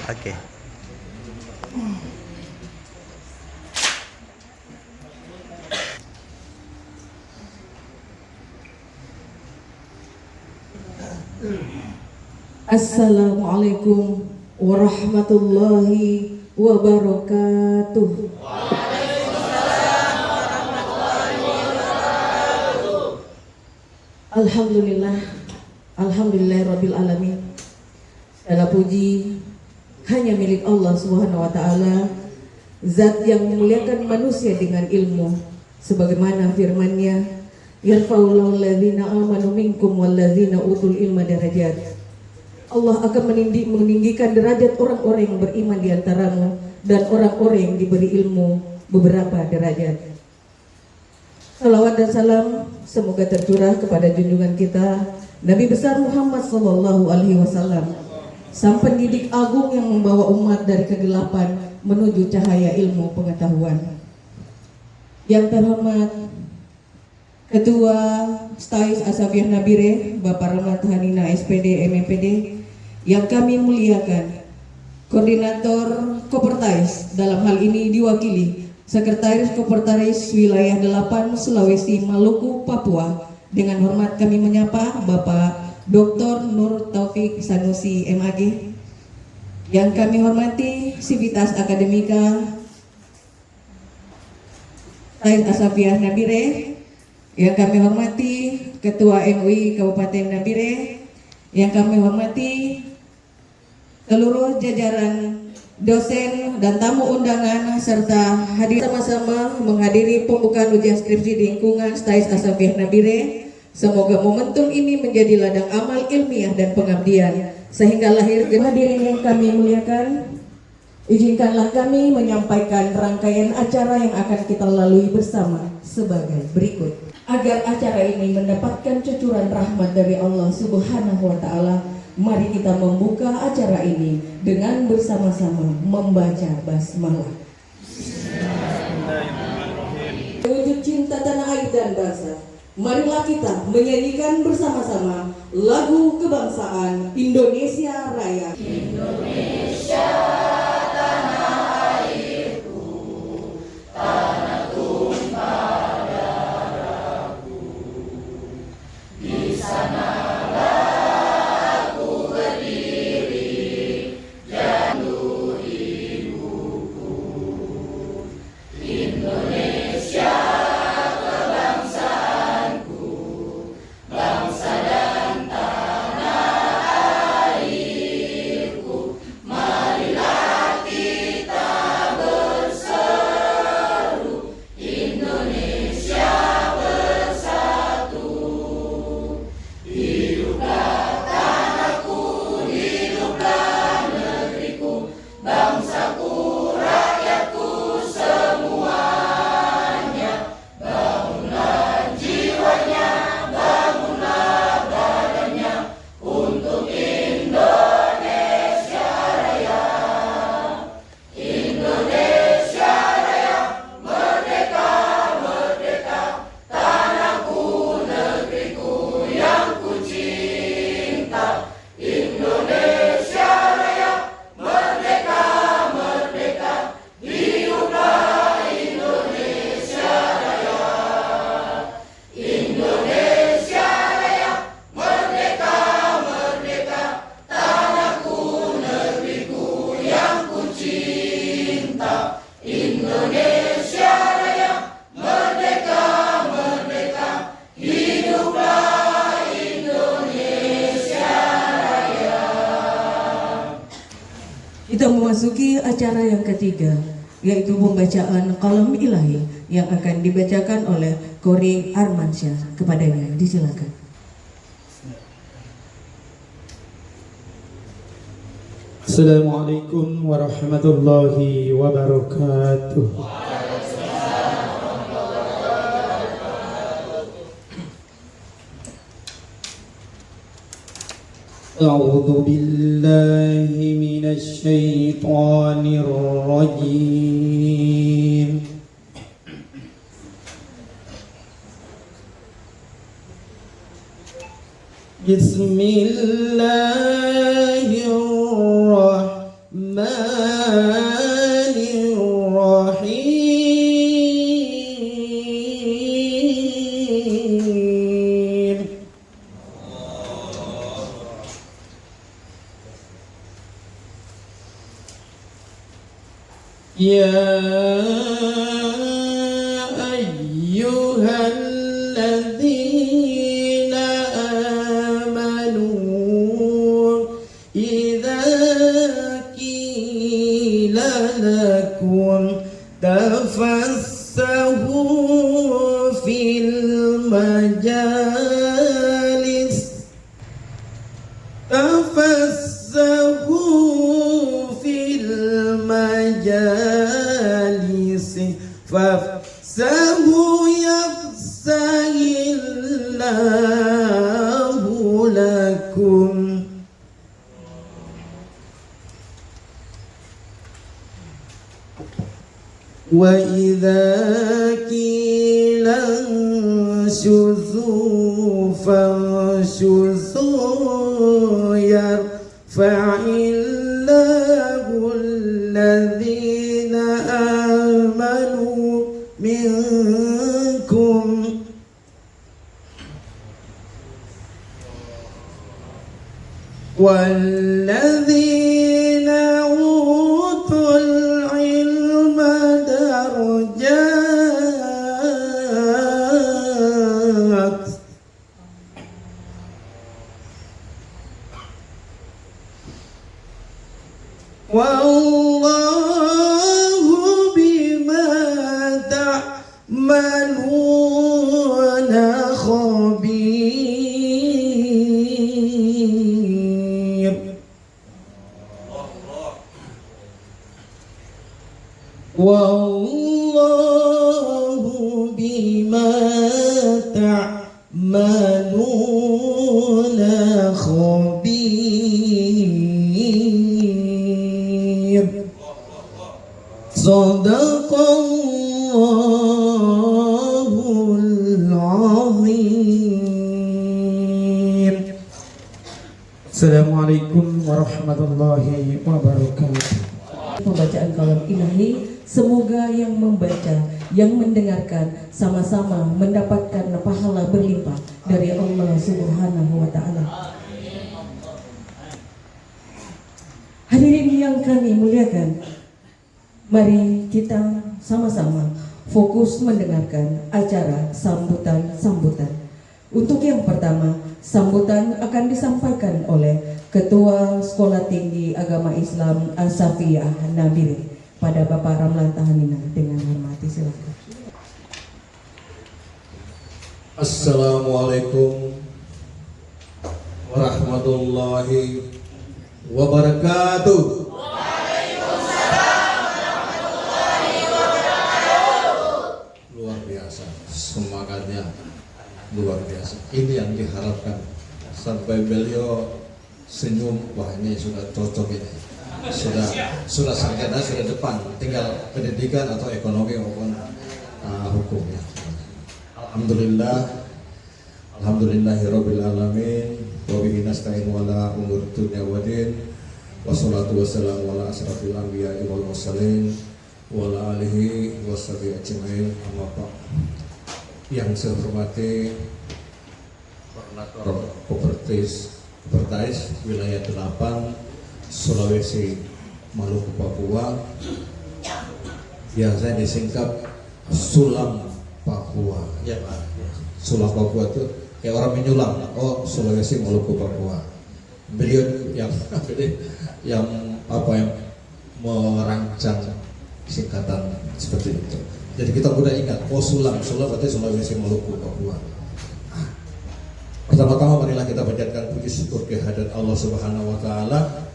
Oke. Assalamualaikum warahmatullahi wabarakatuh. Alhamdulillah, alhamdulillahirabbil alamin. Segala puji hanya milik Allah Subhanahu wa taala, zat yang memuliakan manusia dengan ilmu, sebagaimana firman-Nya, yarfa'ullahu alladzina amanu minkum walladzina utul ilma darajat. Allah akan meninggikan derajat orang-orang yang beriman di antaramu dan orang-orang yang diberi ilmu beberapa derajat. Salawat dan salam semoga tercurah kepada junjungan kita Nabi besar Muhammad sallallahu alaihi wasallam, sang pendidik agung yang membawa umat dari kegelapan menuju cahaya ilmu pengetahuan. Yang terhormat Ketua Stais Asafiyah Nabire Bapak Rahmat Hanina SPD MMPD, yang kami muliakan Koordinator Kopertais, dalam hal ini diwakili Sekretaris Kopertais Wilayah 8 Sulawesi Maluku Papua. Dengan hormat kami menyapa Bapak Dr. Nur Taufik Sanusi MAG. Yang kami hormati Sivitas Akademika Stais Asafiyah Nabire. Yang kami hormati Ketua MUI Kabupaten Nabire. Yang kami hormati seluruh jajaran dosen dan tamu undangan serta hadir sama-sama menghadiri pembukaan ujian skripsi di lingkungan Stais Asafiyah Nabire. Semoga momentum ini menjadi ladang amal ilmiah dan pengabdian sehingga lahir. Hadirin yang kami muliakan, izinkanlah kami menyampaikan rangkaian acara yang akan kita lalui bersama sebagai berikut. Agar acara ini mendapatkan cucuran rahmat dari Allah Subhanahu wa taala, mari kita membuka acara ini dengan bersama-sama membaca basmalah. Wujud cinta tanah air dan bangsa, marilah kita menyanyikan bersama-sama lagu kebangsaan Indonesia Raya. Indonesia tanah airku, tanah tumpah darahku, di sana kita memasuki acara yang ketiga, yaitu pembacaan kalam ilahi yang akan dibacakan oleh Qori Armansyah. Kepadanya disilakan. Assalamualaikum warahmatullahi wabarakatuh. أعوذ بالله من الشيطان الرجيم. بسم الله الرحمن يا أيها الذين آمنوا إذا قيل لكم تفسحوا في المجالس فافسحوا يفسح الله لكم وإذا قيل انشزوا فانشزوا يرفع الله الذين آمنوا منكم والذين أوتوا العلم درجات والله بما تعملون خبير والله بما تعملون خبير صدق الله العظيم. Assalamualaikum warahmatullahi wabarakatuh. Pembacaan kalam ilahi, semoga yang membaca, yang mendengarkan sama-sama mendapatkan pahala berlimpah dari Allah Subhanahu wa taala. Hadirin yang kami muliakan, mari kita sama-sama fokus mendengarkan acara sambutan-sambutan. Untuk yang pertama, sambutan akan disampaikan oleh Ketua Sekolah Tinggi Agama Islam As-Safiyah Nabire pada Bapak Ramlan Tahanina. Dengan hormati, silakan. Assalamualaikum warahmatullahi wabarakatuh. Luar biasa, semangatnya luar biasa. Ini yang diharapkan. Sampai beliau senyum, wah ini sudah cocok ini. Sudah sarjana, sudah depan. Tinggal pendidikan atau ekonomi maupun hukumnya. Alhamdulillahirabbil alamin wa bihi nasta'in wala umur dunya waddin wassalatu wassalamu ala asrafil anbiya'i wal mursalin wa ala alihi washabihi ajmain. Amma ba'd. Yang saya hormati Koordinator Kopertis wilayah 8 Sulawesi Maluku Papua, biasanya disingkat Sulam Papua. Ya Pak. Sulam Papua itu kayak orang menyulam. Oh, Sulawesi Maluku Papua. Beliau yang merancang singkatan seperti itu. Jadi kita mudah ingat, oh Sulam berarti Sulawesi Maluku Papua. Pertama-tama marilah kita panjatkan puji syukur kehadirat Allah Subhanahu wa taala.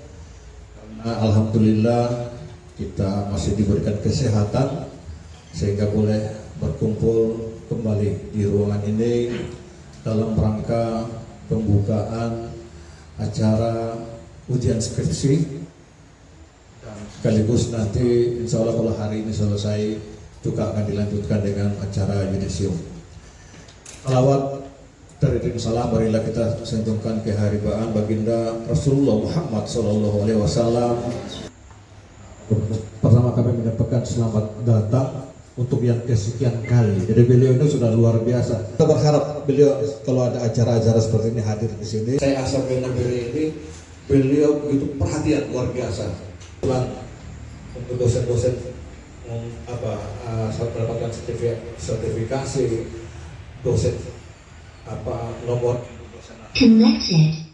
Karena alhamdulillah kita masih diberikan kesehatan sehingga boleh berkumpul kembali di ruangan ini dalam rangka pembukaan acara ujian skripsi, dan sekaligus nanti insya Allah kalau hari ini selesai juga akan dilanjutkan dengan acara yudisium. Salawat dari salam marilah kita sentuhkan keharibaan baginda Rasulullah Muhammad SAW. Pertama kami mendapatkan selamat datang untuk yang kesekian kali. Jadi beliau itu sudah luar biasa. Kita berharap beliau kalau ada acara-acara seperti ini hadir di sini. Saya asal Nabire ini beliau begitu perhatian luar biasa. Untuk dosen-dosen mendapatkan sertifikasi dosen nomor Connected.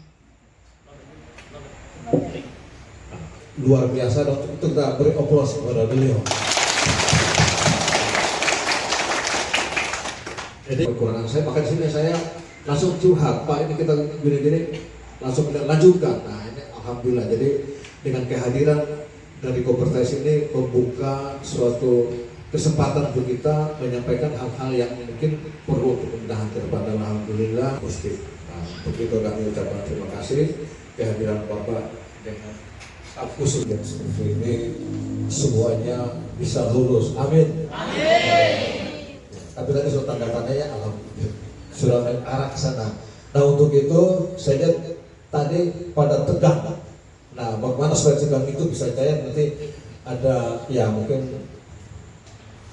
luar biasa, dan untuk kita beri aplaus kepada beliau. Jadi kekurangan saya, maka di sini saya langsung curhat, Pak ini kita gini-gini, langsung kita lanjutkan. Nah ini alhamdulillah, jadi dengan kehadiran dari Kopertais ini membuka suatu kesempatan untuk kita menyampaikan hal-hal yang mungkin perlu untuk pembenahan ke depan, dan alhamdulillah positif. Nah, untuk itu kami ucapkan terima kasih kehadiran Bapak dengan staf khusus yang seperti ini, semuanya bisa lulus. Amin. Tapi tadi sudah tanda-tandanya ya, alhamdulillah sudah main arah ke sana. Nah untuk itu saya lihat tadi pada tegang. Nah bagaimana supaya tegang itu bisa cair, nanti ada ya mungkin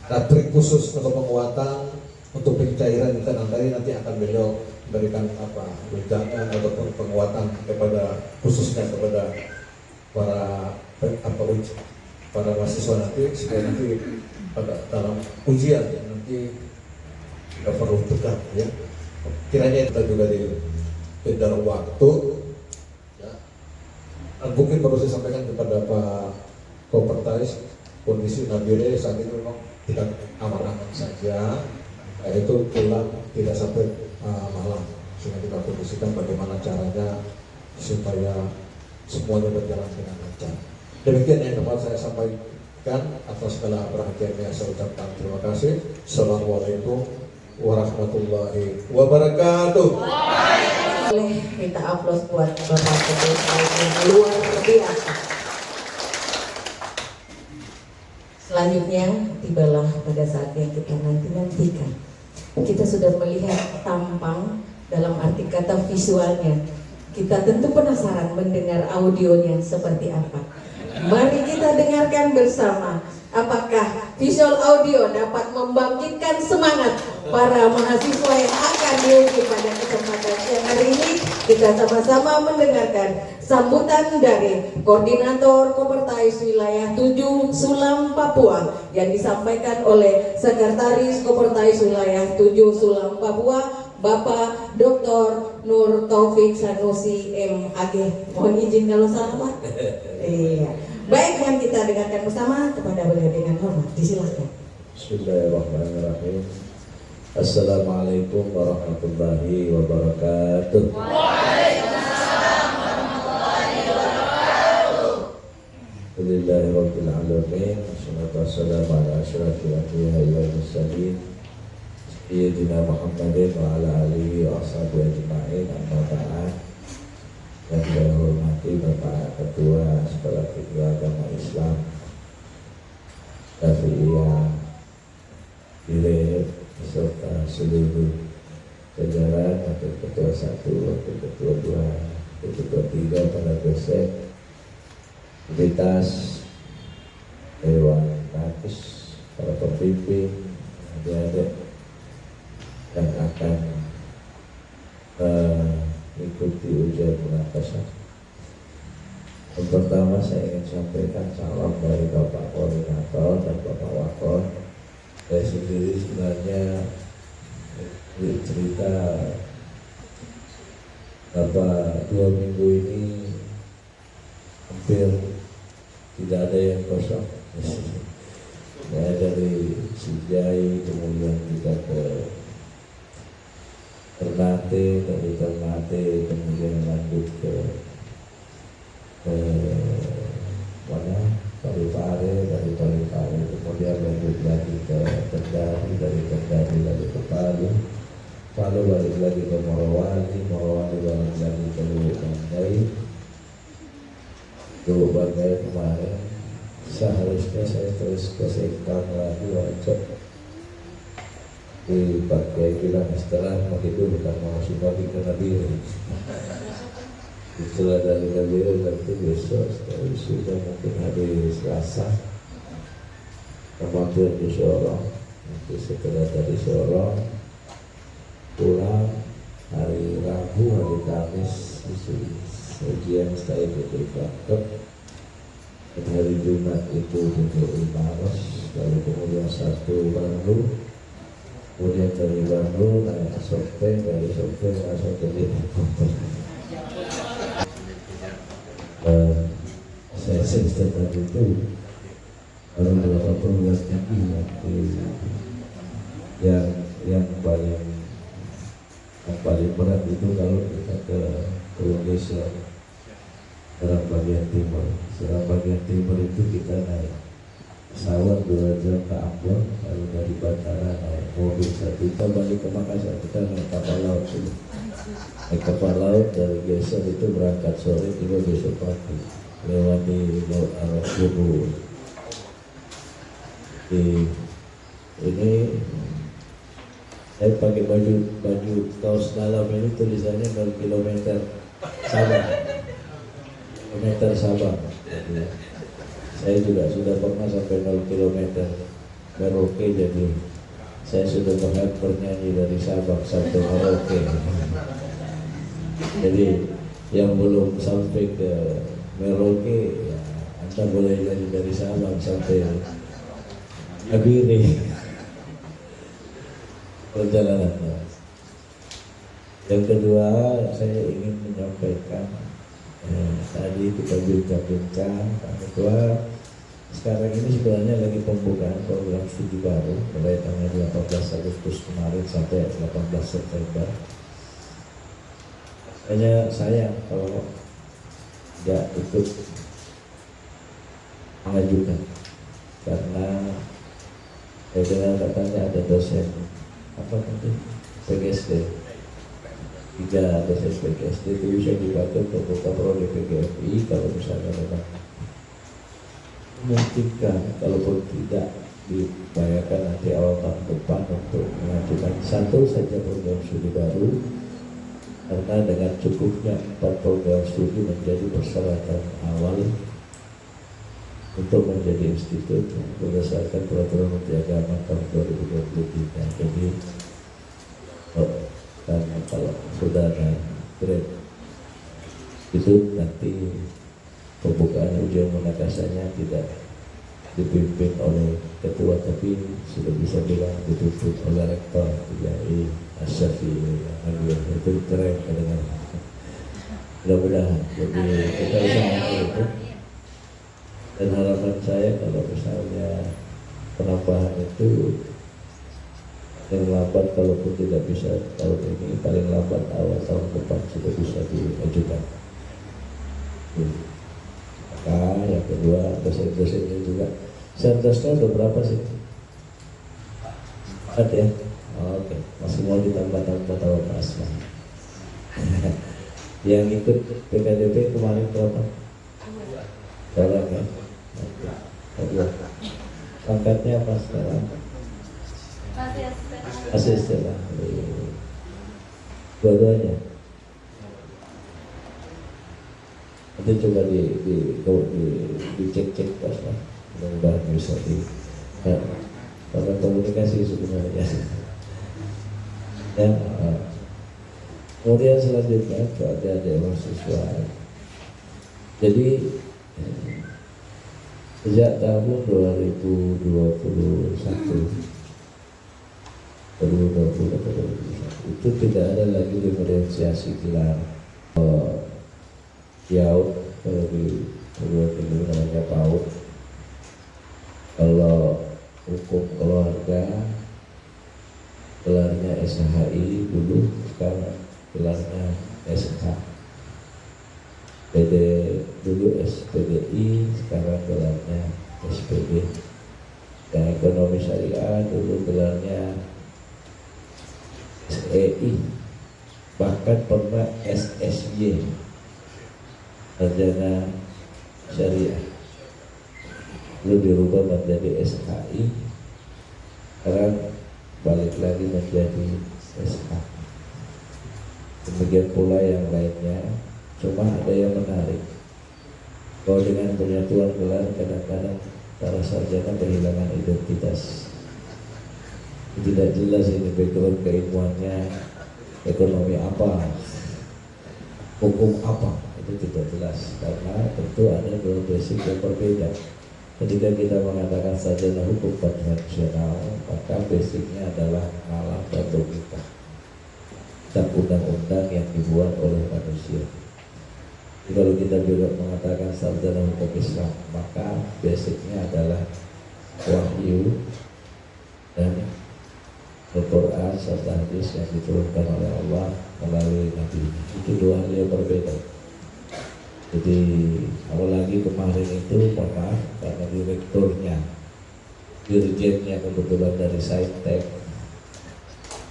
ada trik khusus untuk penguatan, untuk pencairan kita nanti akan beliau memberikan tunjangan ataupun penguatan kepada khususnya kepada para mahasiswa nanti, supaya nanti pada dalam ujian nanti tidak perlu tegang ya. Kiranya kita juga diberi waktu ya. Dan mungkin perlu saya sampaikan kepada Pak Kopertais, kondisi Nabire saat ini memang tidak aman-aman saja, yaitu pulang tidak sampai malam, sehingga kita kondisikan bagaimana caranya supaya semuanya berjalan dengan lancar. Demikian yang dapat saya sampaikan. Atas segala perhatiannya saya ucapkan terima kasih. Assalamualaikum warahmatullahi wabarakatuh. Boleh minta aplaus buat Bapak Ketua yang luar biasa. Selanjutnya tibalah pada saat yang kita nantikan. Kita sudah melihat tampang dalam arti kata visualnya. Kita tentu penasaran mendengar audionya seperti apa. Mari kita dengarkan bersama. Apakah visual audio dapat membangkitkan semangat para mahasiswa yang akan diuji pada kesempatan siang hari ini? Kita sama-sama mendengarkan sambutan dari Koordinator Kopertais Wilayah 7 Sulam Papua yang disampaikan oleh Sekretaris Kopertais Wilayah 7 Sulam Papua, Bapak Dr. Nur Taufik Sanusi MAG. Mohon izin kalau salah, Pak. Iya. Baik, yang kita dengarkan bersama kepada beliau dengan hormat. Disilakan. Bismillahirrahmanirrahim. Assalamualaikum warahmatullahi wabarakatuh. Waalaikumsalam warahmatullahi wabarakatuh. Alhamdulillahirabbil alamin. Wassalatu wassalamu ala asyrafil anbiya'i wal mursalin sayyidina Muhammadin wa ala alihi wa ashabihi ajma'in. Amma ba'd. Yang saya hormati Bapak Ketua Sekolah Tinggi Agama Islam Syafi'iyah Ile beserta seluruh jajaran, Wakil Ketua 1, Wakil Ketua 2, Wakil Ketua 3, para dosen, entitas Dewan Nakis, para pembimbing, adik-adik yang akan ikuti ujian munakasah. Yang pertama saya ingin sampaikan salam dari Bapak Koordinator dan Bapak Wakil. Saya sendiri sebenarnya cerita Bapak 2 minggu ini hampir tidak ada yang kosong. Saya dari Sijai kemudian kita ke Ternate, dari Ternate kemudian lanjut ke mana Parepare, dari Parepare kemudian lanjut lagi ke Kendari, dari Kendari lagi ke Palu, Palu balik lagi ke Morowali, Morowali balik lagi ke Lubuk Banggai. Lubuk Banggai kemarin seharusnya saya terus ke Sengkang lagi wajib dipakai bilang setelah begitu bukan mau simpati ke Nabire. Setelah dari Nabire nanti besok setelah sudah mungkin hari Selasa mampir di Sorong. Nanti setelah dari Sorong pulang hari Rabu, hari Kamis ujian saya di Bangkok, dan hari Jumat itu di Maros. lalu kemudian satu Bandung, kemudian dari Bandung naik ke Sopeng, dari Sopeng langsung ke Depok. Saya semester tadi itu kalau beberapa perguruan tinggi yang paling berat itu kalau kita ke Indonesia dalam bagian timur. Dalam bagian timur itu kita naik pesawat 2 jam ke Ambon, lalu dari bandara naik mobil 1 jam balik ke Makassar. Kita naik kapal laut dulu. Naik kapal laut dari Geser itu berangkat sore, tiba besok pagi lewati Laut Arab Bubu. Ini saya pakai baju kaos dalam ini tulisannya 0 km Sabang. Kilometer Sabang. Jadi, saya juga sudah pernah sampai 0 km Merauke, jadi saya sudah pernah bernyanyi dari Sabang sampai Merauke. Jadi yang belum sampai ke Merauke, ya, Anda boleh nyanyi dari Sabang sampai Abiri perjalanannya. Yang kedua, saya ingin menyampaikan tadi kita bincang-bincang Pak Ketua, sekarang ini sebenarnya lagi pembukaan program studi baru mulai tanggal 18 Agustus kemarin sampai 18 September. Hanya sayang kalau tidak ikut mengajukan, karena saya dengar katanya ada dosen apa nanti PGSD, 3 dosen PGSD itu bisa dipakai untuk buka prodi PGFI kalau misalnya memang memungkinkan, kalaupun tidak dibayarkan nanti awal tahun depan untuk mengajukan satu saja program studi baru, karena dengan cukupnya 4 program studi menjadi persyaratan awal untuk menjadi institut berdasarkan peraturan Menteri Agama tahun 2023. Jadi dan kalau sudah ada grade itu nanti pembukaan ujian munakasanya tidak dipimpin oleh ketua, tapi sudah bisa bilang dipimpin oleh rektor IAI Asyafi itu keren dengan mudah-mudahan. Jadi kita usahakan itu, dan harapan saya kalau misalnya penambahan itu yang lambat, kalaupun tidak bisa tahun ini, paling lambat awal tahun depan sudah bisa diajukan. Maka yang kedua, dosen-dosennya juga. Sentersnya udah berapa sih? 4 ya? Oh, oke, masih mau ditambah-tambah tahun asma. Yang ikut PKDP kemarin berapa? Orang ya? Kedua. Pangkatnya apa sekarang? Asisten lah. Dua-duanya. Nanti coba dicek-cek pas lah. Mudah-mudahan bisa karena komunikasi sebenarnya. Dan kemudian selanjutnya ada mahasiswa. Jadi sejak tahun 2021 itu tidak ada lagi diferensiasi gelar PAUD, kalau di perguruan tinggi namanya PAUD. Kalau hukum keluarga gelarnya SHI dulu, sekarang gelarnya SH. PD dulu SPDI, sekarang gelarnya SPD. Dan ekonomi syariah dulu gelarnya SEI, bahkan pernah SSY, sarjana syariah, lalu dirubah menjadi SHI, sekarang balik lagi menjadi SH. Demikian pula yang lainnya. Cuma ada yang menarik, bahwa dengan penyatuan gelar kadang-kadang para sarjana kehilangan identitas. Tidak jelas ini background keilmuannya, ekonomi apa, hukum apa, itu tidak jelas, karena tentu ada dua basic yang berbeda. Ketika kita mengatakan sarjana hukum konvensional, maka basicnya adalah nalar dan logika dan undang-undang yang dibuat oleh manusia. Jadi kalau kita juga mengatakan sarjana hukum Islam, maka basicnya adalah wahyu dan Al-Quran serta hadis yang diturunkan oleh Allah melalui Nabi. Itu dua hal yang berbeda. Jadi apalagi kemarin itu maaf karena direkturnya, dirjennya kebetulan dari Saintek,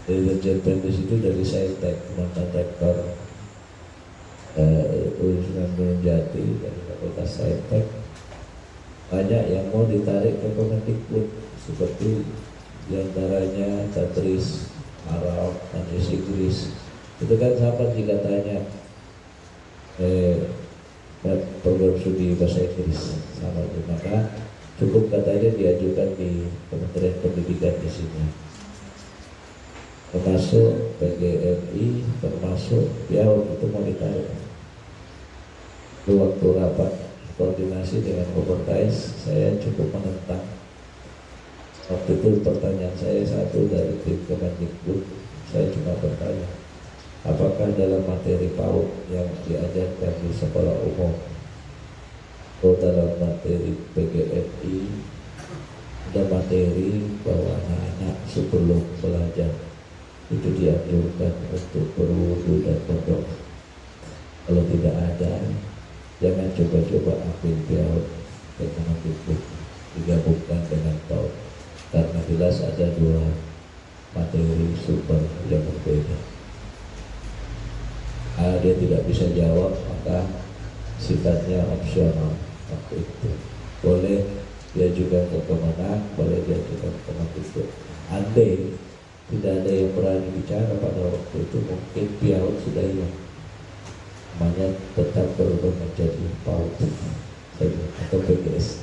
dirjen Pendidik itu dari Saintek, mantan rektor Universitas Gunung Jati dari Fakultas Saintek, banyak yang mau ditarik ke Kemendikbud seperti diantaranya Tadris Arab, Tadris Inggris. Itu kan sama jika tanya program studi bahasa Inggris sama itu, maka cukup katanya diajukan di Kementerian Pendidikan di sini, termasuk PGRI, termasuk ya itu mau ditarik. Waktu rapat koordinasi dengan Kopertais, saya cukup menentang. Waktu itu pertanyaan saya satu dari tim Kemendikbud, saya cuma bertanya, apakah dalam materi PAUD yang diajarkan di sekolah umum atau dalam materi PGRI ada materi bahwa anak-anak sebelum belajar itu dianjurkan untuk berwudu dan berdoa? Kalau tidak ada, jangan coba-coba ambil PAUD ke Kemendikbud digabungkan dengan PAUD, karena jelas ada dua materi sumber yang berbeda. Dia tidak bisa jawab, maka sifatnya opsional waktu itu. Boleh dia juga ke Kemenang, boleh dia juga ke Kemendikbud. Andai tidak ada yang berani bicara pada waktu itu, mungkin PAUD sudah hilang. Namanya tetap berubah menjadi PAUD atau PGSD,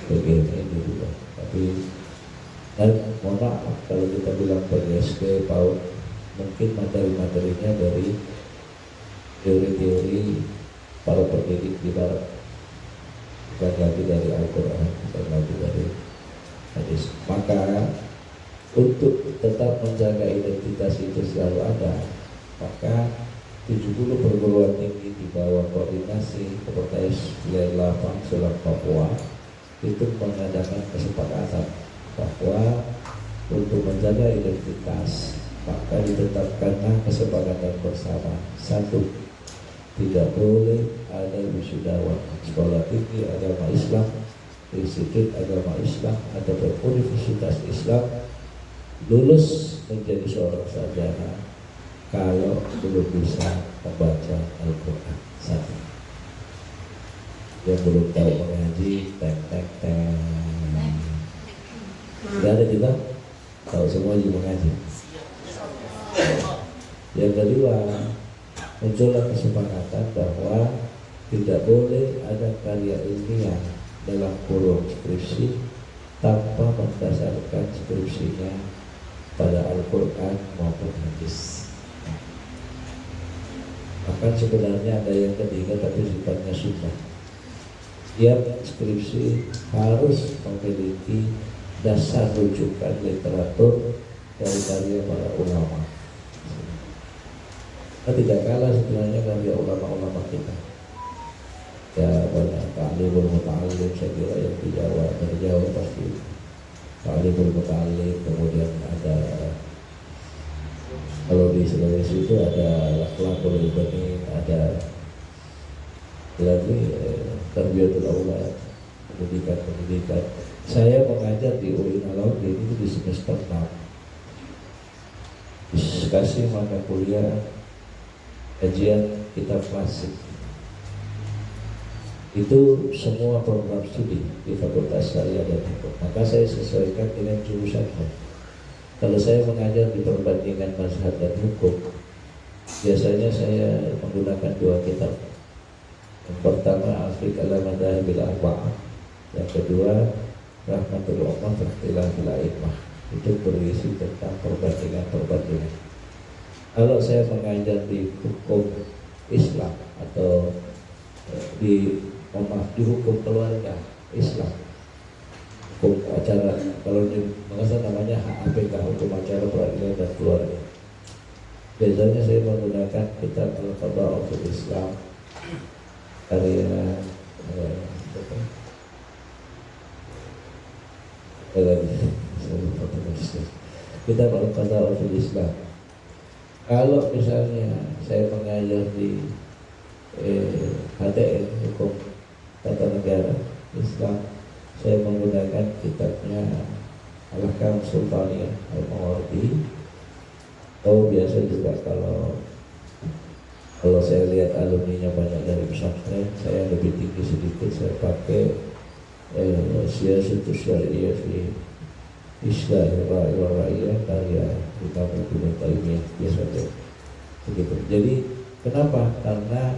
PGME juga. Tapi dan mohon maaf kalau kita bilang PGSD, PAUD, mungkin materi-materinya dari teori-teori para pendidik di barat, bukan lagi dari Al-Quran, bukan lagi dari hadis. Maka untuk tetap menjaga identitas itu selalu ada, maka 70 perguruan tinggi di bawah koordinasi Kopertais Wilayah Lapang Selat Papua itu mengadakan kesepakatan bahwa untuk menjaga identitas maka ditetapkanlah kesepakatan bersama. Satu, tidak boleh ada wisudawan sekolah tinggi agama Islam, institut agama Islam atau universitas Islam lulus menjadi seorang sarjana kalau belum bisa membaca Al-Quran. Satu, yang belum tahu mengaji, teng. Tidak ada juga tahu semua juga mengaji. Yang kedua, muncullah kesepakatan bahwa tidak boleh ada karya ilmiah dalam kurung skripsi tanpa mendasarkan skripsinya pada Al-Quran maupun hadis. Bahkan sebenarnya ada yang ketiga tapi sifatnya sunnah. Tiap skripsi harus memiliki dasar rujukan literatur dari karya para ulama. Kita tidak kalah sebenarnya karya ulama-ulama kita. Ya banyak ta'limul muta'allim, saya kira yang di Jawa, dari Jawa pasti ta'limul muta'allim, kemudian ada kalau di Sulawesi itu ada akhlakul ibadah, ada lagi tarbiyatul aulad, pendidikan. Saya mengajar di UI Nalawi itu di semester 6. Dikasih mata kuliah kajian kitab klasik. Itu semua program studi di Fakultas Syariah dan Hukum. Maka saya sesuaikan dengan jurusannya. Kalau saya mengajar di perbandingan mazhab dan hukum, biasanya saya menggunakan dua kitab. Yang pertama Al-Fiqh al-Madhahibil Arba'ah, yang kedua Rahmatul Ummah Ikhtilafil A'immah. Itu berisi tentang perbandingan. Kalau saya mengajar di hukum Islam atau di hukum keluarga Islam, hukum acara, kalau di Makassar namanya HAPK, hukum acara peradilan dan keluarga. Biasanya saya menggunakan kitab Al-Qadha fil Islam karya kitab Al-Qadha fil Islam. Kalau misalnya saya mengajar di HTN, hukum tata negara Islam, saya menggunakan kitabnya Al-Ahkam Sultaniyah Al-Mawardi. Biasa juga kalau saya lihat alumninya banyak dari pesantren, saya lebih tinggi sedikit, saya pakai Siyasatul Syariah fi Islahir Ra'i wa Ra'iyah karya Imam Ibnu Taimiyah, biasanya begitu. Jadi kenapa? Karena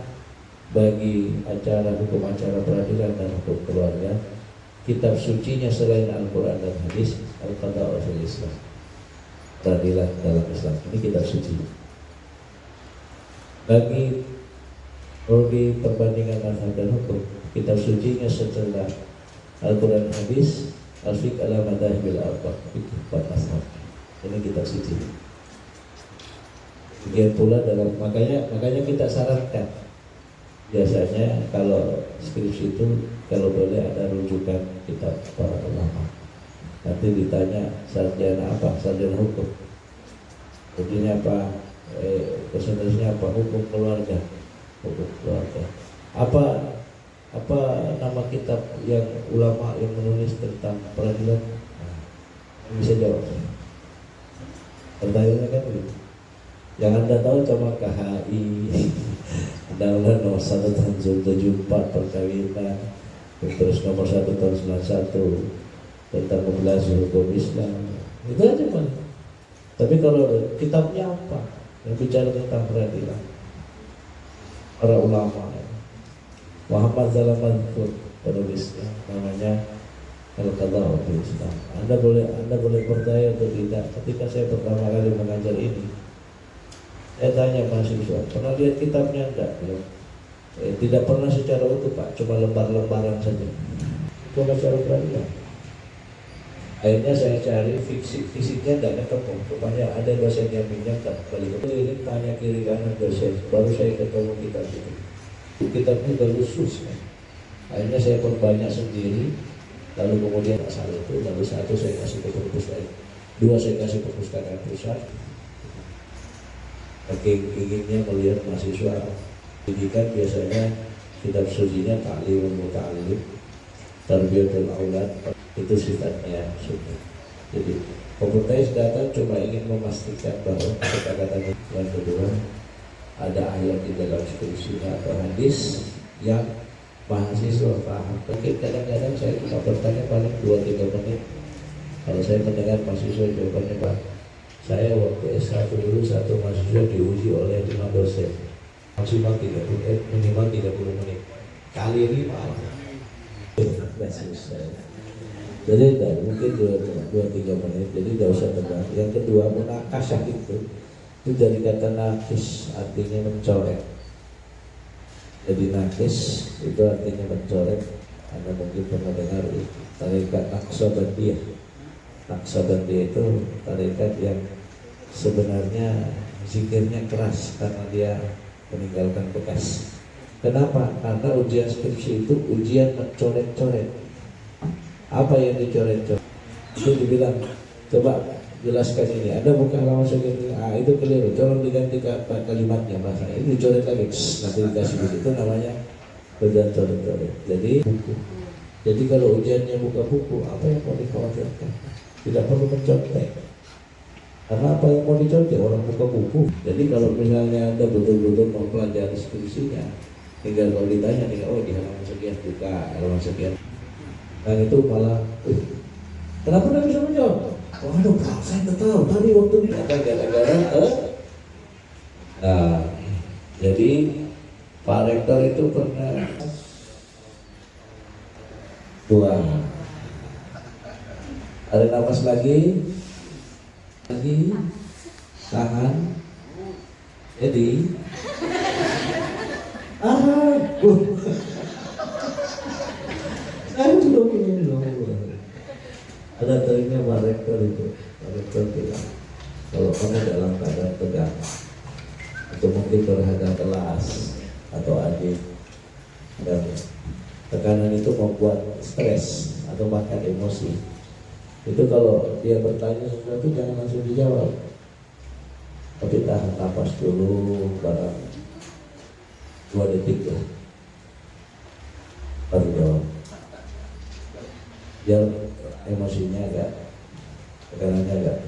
bagi acara hukum acara peradilan dan hukum keluarga, kitab sucinya selain Al-Quran dan Hadis, Al-Qadha fil Islam, peradilan dalam Islam, ini kitab suci. Bagi di perbandingan mazhab dan hukum, kitab sucinya setelah Al-Quran Hadis, Al-Fiqh ala Madhahibil Arba', empat mazhab. Ini kitab suci. Kemudian pula dalam makanya kita sarankan biasanya kalau skripsi itu kalau boleh ada rujukan kitab para ulama. Nanti ditanya sarjana apa, sarjana hukum, kemudian apa, konsentrasinya apa, hukum keluarga, apa nama kitab yang ulama yang menulis tentang peradilan, bisa jawab. Pertanyaannya kan begitu. Yang Anda tahu cuma KHI, Undang-Undang Nomor 1 Tahun 74 perkawinan, terus Nomor 1 Tahun 91 tentang pembelajaran hukum Islam, itu aja paling. Tapi kalau kitabnya apa yang bicara tentang peradilan, para ulama, Muhammad Zalamanpur penulisnya, namanya Al-Qadha fil Islam. Anda boleh percaya atau tidak, ketika saya pertama kali mengajar ini, saya tanya mahasiswa, pernah lihat kitabnya enggak? Tidak pernah secara utuh Pak, cuma lembar-lembaran saja. Itu acara peradilan. Akhirnya saya cari fisiknya tidak ketemu. Rupanya ada dosen yang pinjam, tak balik. Ini tanya kiri kanan dosen, baru saya ketemu kitab itu. Kitabnya udah khusus kan. Akhirnya saya perbanyak sendiri. Lalu kemudian asal itu, lalu satu saya kasih ke perpustakaan, dua saya kasih perpustakaan pusat. Inginnya melihat mahasiswa pendidikan biasanya kitab sucinya ta'lim muta'allim, tarbiyatul aulad, itu sifatnya sunnah. Jadi komputeris datang cuma ingin memastikan bahwa kata-kata yang kedua ada ayat di dalam skripsinya atau hadis yang mahasiswa paham. Mungkin kadang-kadang saya cuma bertanya paling 2-3 menit. Kalau saya mendengar mahasiswa jawabannya, Pak, saya waktu S1 dulu satu mahasiswa diuji oleh 5 dosen maksimal 30, minimal 30 menit kali 5 nggak selesai. Jadi mungkin 2-3 menit, jadi tidak usah tebak. Yang kedua, munakasah itu dari kata nakis, artinya mencoret. Jadi nakis itu artinya mencoret. Anda mungkin pernah dengar tarikat Naqsabandiyah. Naqsabandiyah itu tarikat yang sebenarnya zikirnya keras karena dia meninggalkan bekas. Kenapa? Karena ujian skripsi itu ujian mencoret-coret. Apa yang dicoret-coret? Itu dibilang, coba jelaskan ini. Anda buka halaman segini, itu keliru. Coba diganti kalimatnya, bahasa ini dicoret lagi. Nanti dikasih begitu, namanya ujian coret-coret. Jadi buku. Jadi kalau ujiannya buka buku, apa yang mau dikhawatirkan? Tidak perlu mencontek. Karena apa yang mau dicontek? Orang buka buku. Jadi kalau misalnya Anda betul-betul mau pelajari skripsinya, tinggal kalau ditanya, tinggal di halaman sekian, buka halaman sekian. Dan itu malah, kenapa tidak bisa menjawab? Waduh, saya tidak tahu. Tadi waktu ini gara-gara Nah, jadi Pak Rektor itu pernah ada nafas lagi, tahan. Jadi, saya belum. Ada teringnya Pak Rektor itu. Pak Rektor bilang, kalau kamu dalam keadaan tegang, atau mungkin terhadap kelas atau adik, dan tekanan itu membuat stres atau bahkan emosi, itu kalau dia bertanya sesuatu jangan langsung dijawab, tapi tahan napas dulu barang 2 detik lah, baru jawab. Biar emosinya agak, tekanannya agak.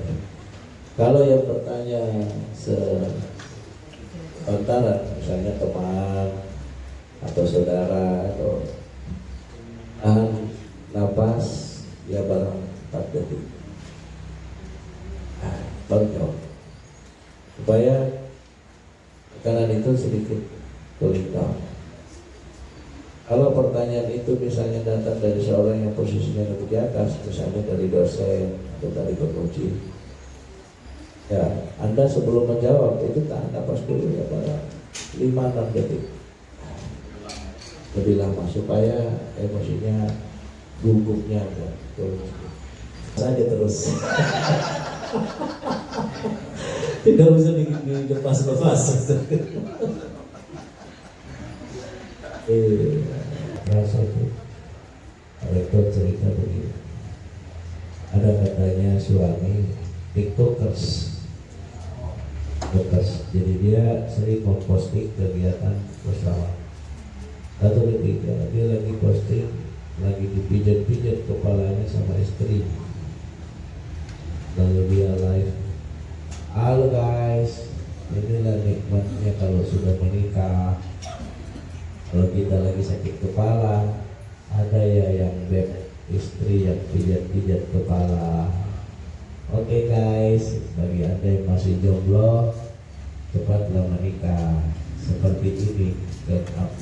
Kalau yang bertanya sepantaran, misalnya teman atau saudara, atau tahan napas ya barang 4 detik, baru jawab, supaya tekanan itu sedikit cooling down. Kalau pertanyaan itu misalnya datang dari seorang yang posisinya lebih di atas, misalnya dari dosen atau dari penguji, ya Anda sebelum menjawab itu tahan napas dulu ya pada 5-6 detik lebih lama, supaya emosinya, gugupnya turun saja terus. Tidak usah dilepas-lepas. Rasa itu Rektor cerita begini, ada katanya suami tiktokers, jadi dia sering memposting kegiatan bersama. Satu ketika dia lagi posting, lagi dipijat-pijat kepalanya sama istri, lalu dia live, halo guys, inilah nikmatnya kalau sudah menikah. Kalau kita lagi sakit kepala, ada ya yang beb istri yang pijat-pijat kepala. Oke guys, bagi Anda yang masih jomblo, cepatlah menikah. Seperti ini,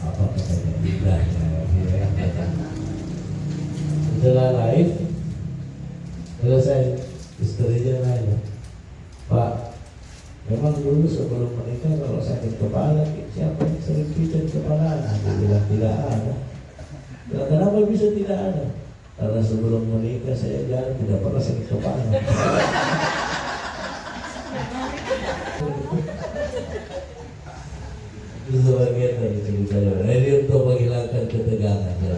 apa katanya indahnya. Setelah live selesai, istrinya nanya, Pak, memang dulu sebelum menikah kalau sakit kepala siapa yang sering pijat kepala? Dia bilang tidak ada. Bilang, kenapa bisa tidak ada? Karena sebelum menikah saya jarang, tidak pernah sakit kepala. Itu sebagian dari ceritanya. Ini untuk menghilangkan ketegangan ya.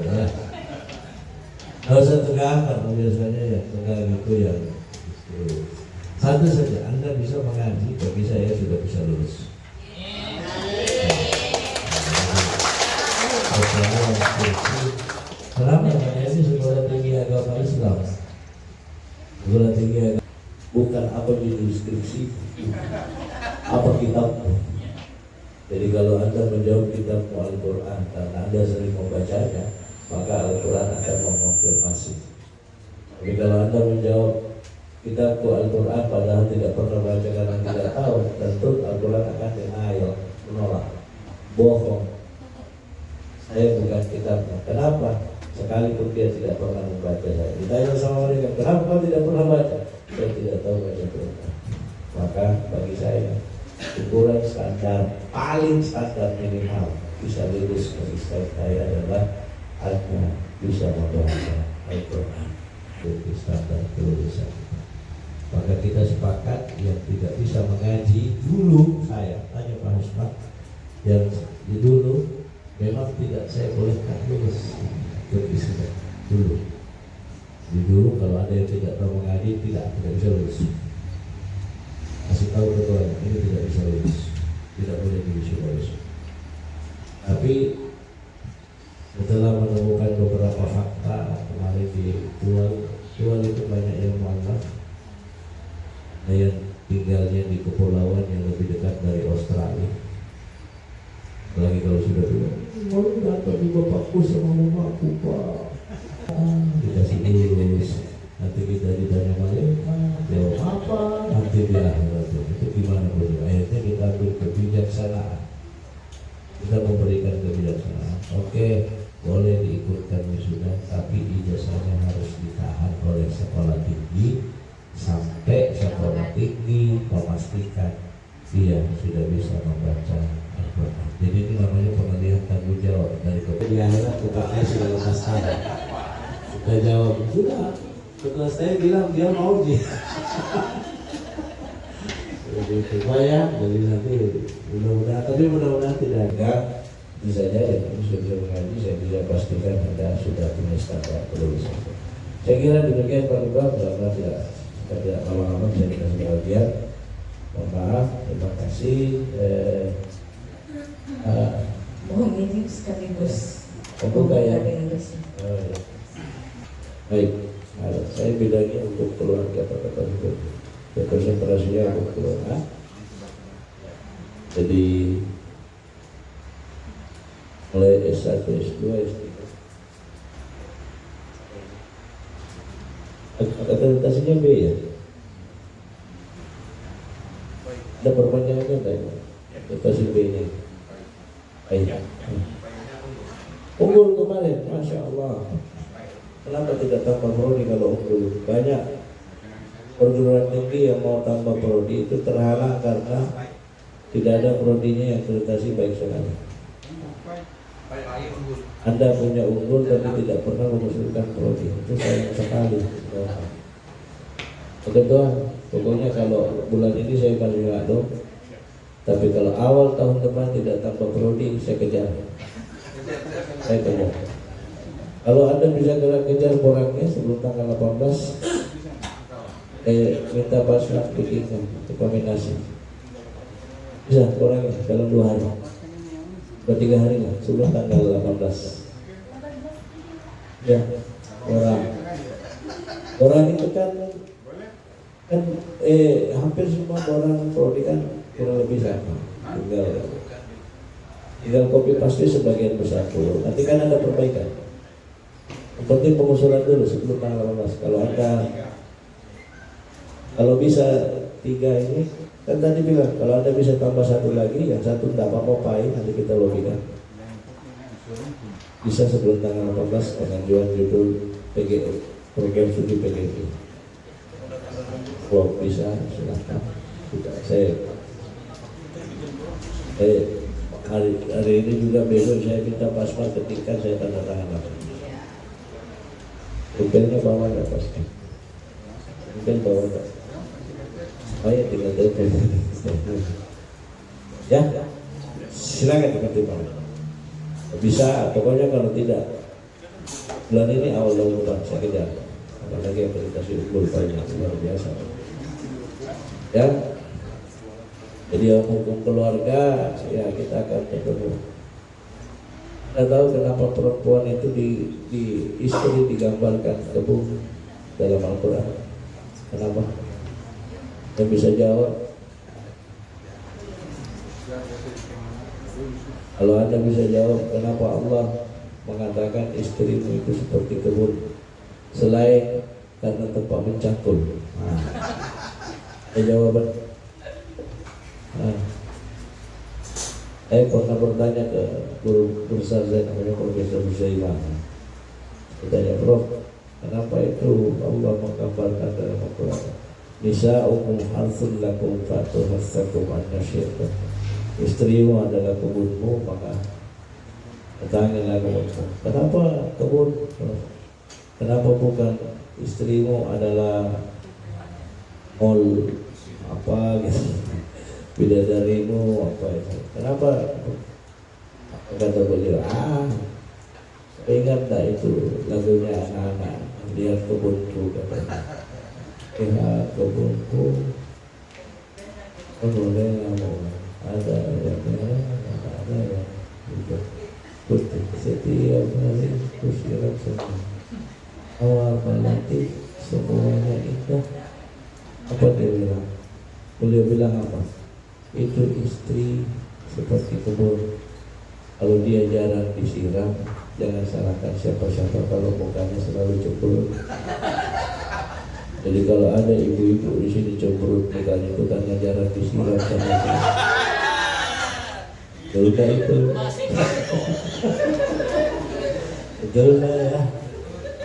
Nggak usah tegang, karena biasanya ya tegang itu yang satu saja, Anda bisa mengaji, bagi saya sudah bisa lulus. Kenapa? Karena ini sekolah tinggi agama Islam. Sekolah tinggi agama bukan apa di deskripsi, apa kitab. Jadi kalau Anda menjawab kitab Al-Quran karena Anda sering membacanya, maka Al-Quran akan mengonfirmasi. Tapi kalau Anda menjawab kitab Al-Quran padahal tidak pernah baca karena tidak tahu, tentu Al-Quran akan denial, menolak, bohong. Saya bukan kitabnya. Kenapa? Sekalipun dia tidak pernah membaca. Saya ditanya sama mereka, kenapa kau tidak pernah baca? Saya tidak tahu baca Quran. Maka bagi saya ukuran standar paling standar minimal bisa lulus bagi saya adalah Anda bisa membaca Al-Quran. Itu standar kelulusan. Maka kita sepakat yang tidak bisa mengaji dulu, saya tanya Pak Hasmat, yang di dulu memang tidak saya bolehkan lulus berwisuda dulu. Di dulu kalau ada yang tidak tahu mengaji tidak bisa lulus. Kasih tahu ketua ini tidak bisa lulus, tidak boleh diwisuda. Tapi setelah menemukan beberapa fakta kemarin di Tual itu banyak yang mualaf, ada yang tinggalnya di kepulauan yang lebih dekat dari Australia. Apalagi kalau sudah tua, mau datang di bapakku sama mamaku Pak, dikasih lulus. Nanti kita ditanya malaikat, jawab apa? Nanti dia itu gimana boleh? Akhirnya kita ambil kebijaksanaan. Kita memberikan kebijaksanaan. Oke, boleh diikutkan wisuda, tapi ijazahnya harus ditahan oleh sekolah tinggi sampai sekolah tinggi memastikan dia sudah bisa membaca Al-Quran. Jadi ini namanya pengalihan tanggung jawab dari kemudian kita sudah lepas tangan. Kita jawab sudah Setelah saya bilang dia mau dia. Jadi supaya jadi nanti mudah-mudahan tidak enggak bisa saja sudah mengaji saya bisa pastikan Anda sudah punya standar kelulusan. Saya kira demikian Pak Lurah, mudah-mudahan tidak lama-lama bisa dikasih bagian. Mohon maaf, terima kasih. Mohon izin sekaligus Buka ya. dengan dosen. Ya. Baik, saya bedanya untuk keluarga kata-kata itu. Ya, konsentrasinya untuk keluarga. Jadi mulai S1, S2, S3. Akreditasinya B ya. Ada perpanjangannya enggak? Akreditasi B nya. Baik. Unggul kemarin, Masya Allah. Kenapa tidak tambah prodi kalau unggul? Banyak perguruan tinggi yang mau tambah prodi itu terhalang karena tidak ada prodinya yang akreditasi baik sekali. Anda punya unggul tapi tidak pernah mengusulkan prodi, itu sayang sekali. Kedua, pokoknya kalau bulan ini saya masih ngadu, tapi kalau awal tahun depan tidak tambah prodi, saya kejar. Saya kejar. Kalau Anda bisa kejar borangnya sebelum tanggal 18, minta pasrah bikinkan rekomendasi. Bisa orangnya dalam 2 hari, 3 hari lah sebelum tanggal 18. Ya, orang itu kan hampir semua orang prodi kan kurang lebih sama. Tinggal copy paste sebagian besar dulu. Nanti kan ada perbaikan. Yang penting pengusulan dulu sebelum tanggal 18. Kalau bisa 3 ini, kan tadi bilang kalau Anda bisa tambah 1 lagi, yang 1 tidak apa-apa, nanti kita logikan. Bisa sebelum tanggal 18 pengajuan judul PGE, program studi PGE. Kalau bisa silakan. Saya hari ini juga besok saya minta paspor ketika saya tanda tangan. Bukannya bawa nggak pasti. Mungkin bawa nggak. Oh ya tinggal telepon. Ya, silakan dipertimbangkan. Bisa, pokoknya kalau tidak bulan ini awal tahun depan saya kejar. Apalagi akreditasi unggul banyak luar biasa. Ya, jadi hukum keluarga ya kita akan ketemu. Anda tahu kenapa perempuan itu di istri digambarkan kebun dalam Al-Quran? Kenapa? Yang bisa jawab? Kalau Anda bisa jawab kenapa Allah mengatakan istrimu itu seperti kebun, selain karena tempat mencangkul. Ada jawaban. Saya pernah bertanya ke guru besar saya namanya Profesor Musaiman. Bertanya, Prof, kenapa itu Allah menggambarkan dalam Al-Quran nisa'ukum harthun lakum fatu hasakum an-nasyi'tum. Istrimu adalah kebunmu, maka datangilah kebunmu. Kenapa kebun? Kenapa bukan istrimu adalah mall apa gitu, bidadarimu apa itu? Kenapa? Kata beliau, ingat tak itu lagunya anak-anak, lihat kebunku katanya. Lihat kebunku, boleh ngomong, ada yang merah, ada yang putih. Setiap hari kusiram semua. Awal nanti semuanya indah. Apa dia bilang? Beliau bilang apa? Itu istri seperti kebun. Kalau dia jarang disiram, jangan salahkan siapa-siapa kalau mukanya selalu cemberut. Jadi kalau ada ibu-ibu di sini cemberut mukanya itu karena jarang disiram sama saya. Betul itu. Betul ya.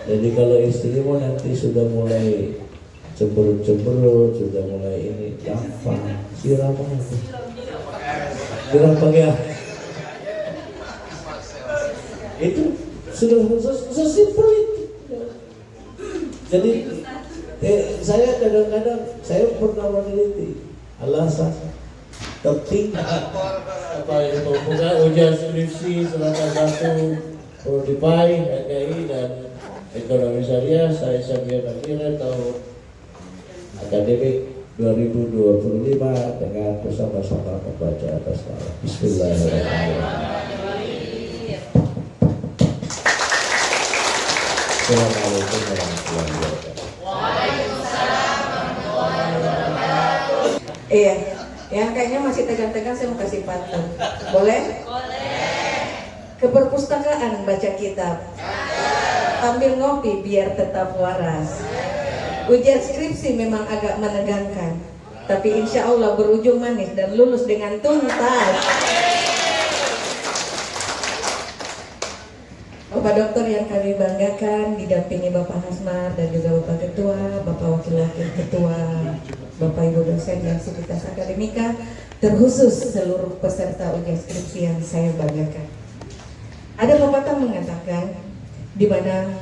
Jadi kalau istrimu nanti sudah mulai cemberut-cemberut, sudah mulai ini gampang, siram aja. Siram pakai itu sudah sesimpel itu. Jadi Saya kadang-kadang saya pernah meneliti alasan tertinggi apa itu pembukaan ujian skripsi selatan 1 Prodipai, HKI dan Ekonomi Syariah saya Syariah Akhirnya tahun akademik 2025 dengan bersama-sama membaca atas nama Bismillahirrahmanirrahim. Assalamualaikum warahmatullahi wabarakatuh. Iya, yang kayaknya masih tegang-tegang saya mau kasih pantun. Boleh? Boleh. Ke perpustakaan baca kitab. Sambil ngopi biar tetap waras. Ujian skripsi memang agak menegangkan, tapi insya Allah berujung manis dan lulus dengan tuntas. Bapak Dokter yang kami banggakan didampingi Bapak Hasmar dan juga Bapak Ketua, Bapak Wakil-Wakil Ketua, Bapak Ibu dosen dan sivitas akademika, terkhusus seluruh peserta ujian skripsi yang saya banggakan. Ada pepatah mengatakan, di mana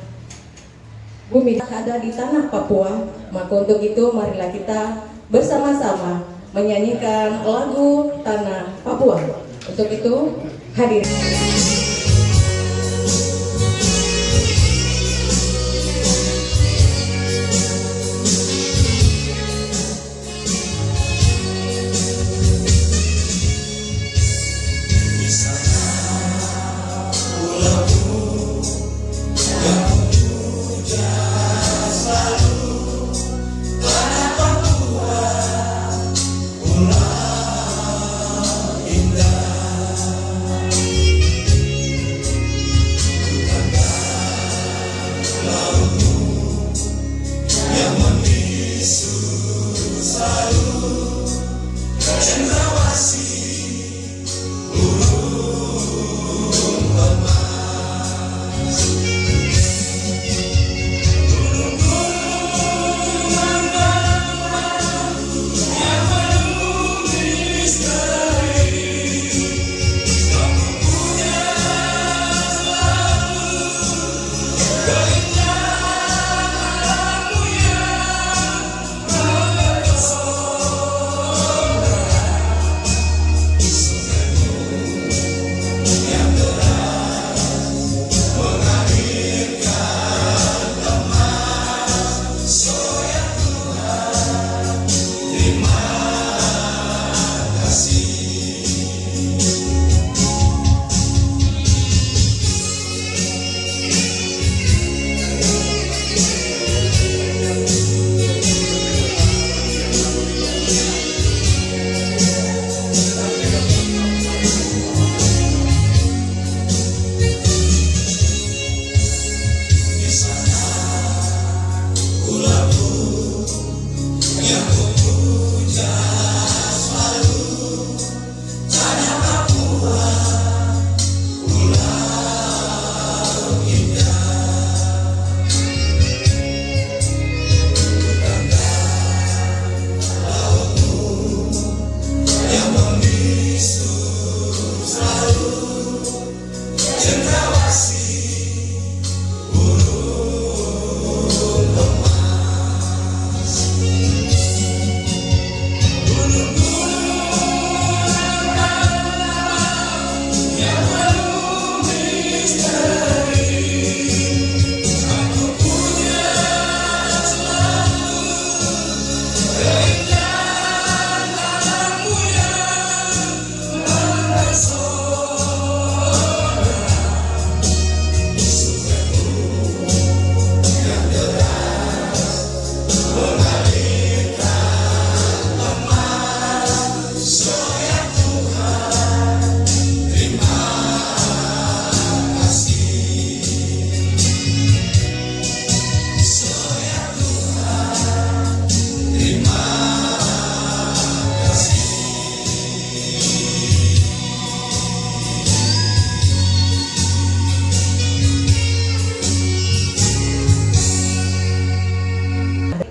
bumi ada di tanah Papua, maka untuk itu marilah kita bersama-sama menyanyikan lagu Tanah Papua. Untuk itu hadir.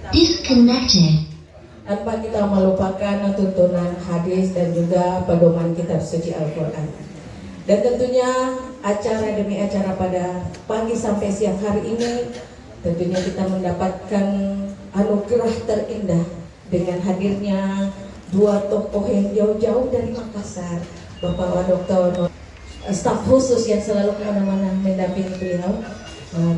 Disconnected. Tanpa kita melupakan tuntunan hadis dan juga pedoman kitab suci Al-Quran. Dan tentunya acara demi acara pada pagi sampai siang hari ini tentunya kita mendapatkan anugerah terindah dengan hadirnya dua tokoh yang jauh-jauh dari Makassar, Bapak Dr. staf khusus yang selalu kemana-mana mendampingi beliau.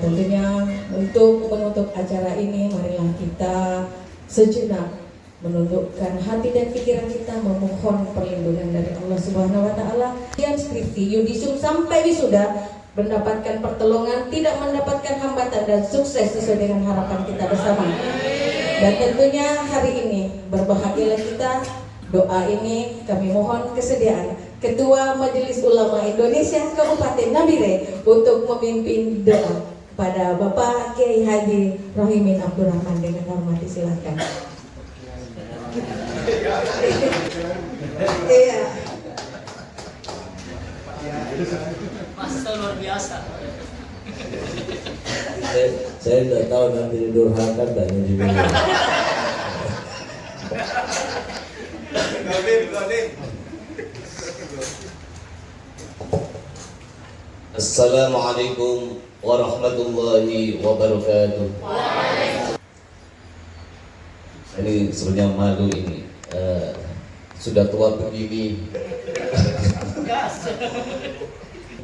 Tentunya untuk menutup acara ini, marilah kita sejenak menundukkan hati dan pikiran kita, memohon perlindungan dari Allah Subhanahu wa Ta'ala. Yang skripsi yudisum sampai wisuda mendapatkan pertolongan, tidak mendapatkan hambatan, dan sukses sesuai dengan harapan kita bersama. Dan tentunya hari ini berbahagialah kita. Doa ini kami mohon kesediaan Ketua Majelis Ulama Indonesia Kabupaten Nabire untuk memimpin doa pada Bapak Kiai Haji Rohimin Abdurrahman. Dengan hormat disilahkan. Iya. Masa luar biasa. Saya tidak tahu nanti didurhakan dan juga. Assalamualaikum warahmatullahi wabarakatuh. Ini sebenarnya malu ini, sudah tua begini.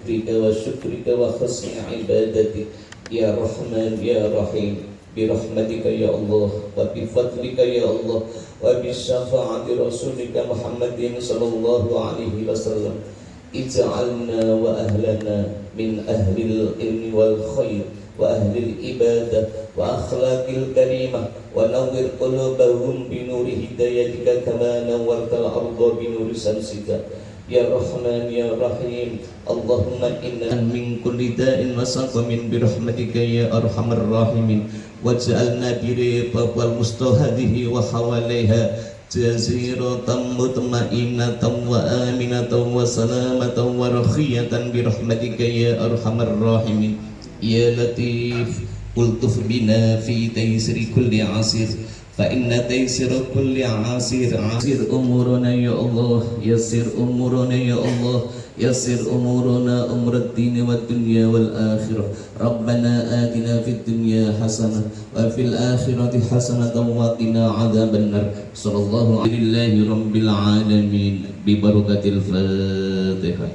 Syukrika wa syukrika wa khusni ibadati ya Rahman ya Rahim, birahmatika ya Allah wa bifadlika ya Allah wa bisyafaati Rasulika Muhammadin sallallahu alaihi wasallam. Ij'alna wa ahlana min ahlil ilmi wal khair wa ahlil ibadah wa akhlaqil karimah wa nawwir qulubahum bi nuri hidayatika kama nawwartal arda bi nuri samsika ya Rahman ya Rahim. Allahumma inna min kulli da'in wa saqamin bi rahmatika ya arhamar rahimin waj'alna bi ridha wal mustahadihi wa hawalaiha jaziratan mutmainatan wa aminatan wa salamatan wa rakhiyatan bi rahmatika ya arhamar rahimin ya latif ultuf bina fi taysiri kulli asir fa inna taysira kulli asir asir umurana ya Allah, yassir umurana ya Allah, yassir umurana umrad din wad dunya wal akhirah. Rabbana atina fid dunya hasanah wa fil akhirati hasanatan wa qina adzabannar. Sallallahu alaihi rabbil alamin bi barakatil Fatihah.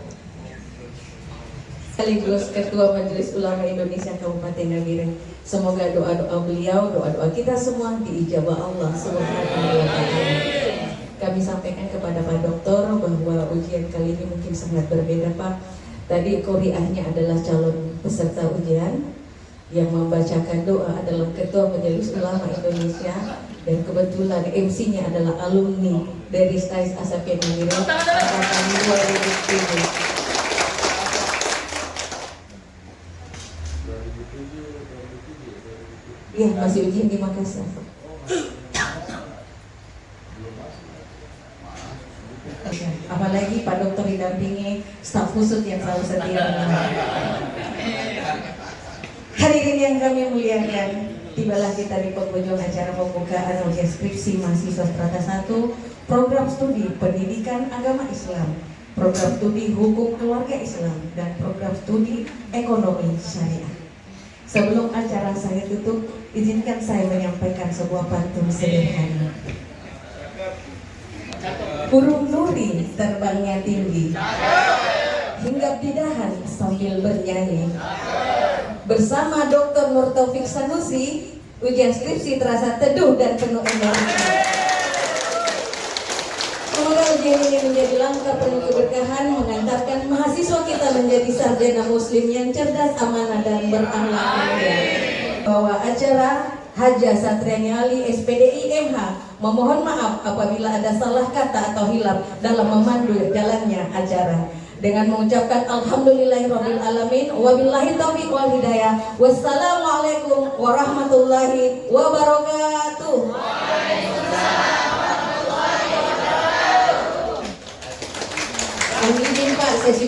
Sekaligus Ketua Majelis Ulama Indonesia Kabupaten Nabire. Semoga doa-doa beliau, doa-doa kita semua diijabah Allah Subhanahu wa Ta'ala. Kami sampaikan kepada Pak Doktor bahwa ujian kali ini mungkin sangat berbeda, Pak. Tadi qoriahnya adalah calon peserta ujian, yang membacakan doa adalah Ketua Majelis Ulama Indonesia, dan kebetulan MC-nya adalah alumni dari STAIS Asapia Nabire angkatan 2007. Iya, masih ujian di Makassar. Apalagi Pak Dokter didampingi staf khusus yang selalu setia. Hadirin yang kami muliakan, tibalah kita di penghujung acara pembukaan ujian skripsi mahasiswa strata 1 program studi pendidikan agama Islam, program studi hukum keluarga Islam, dan program studi ekonomi syariah. Sebelum acara saya tutup, izinkan saya menyampaikan sebuah pantun sederhana. Burung nuri terbangnya tinggi, hinggap di dahan sambil bernyanyi. Bersama Dr. Nur Taufik Sanusi, ujian skripsi terasa teduh dan penuh energi. Semoga ujian ini menjadi langkah penuh keberkahan, mengantarkan mahasiswa kita menjadi sarjana muslim yang cerdas, amanah, dan berakhlak mulia. Bahwa acara Haja Satriani Ali SPDI MH memohon maaf apabila ada salah kata atau hilaf dalam memandu jalannya acara. Dengan mengucapkan alhamdulillahirabbil alamin wabillahi taufiq wal hidayah. Wassalamualaikum warahmatullahi wabarakatuh. Waalaikumsalam warahmatullahi wabarakatuh. Pak, sesi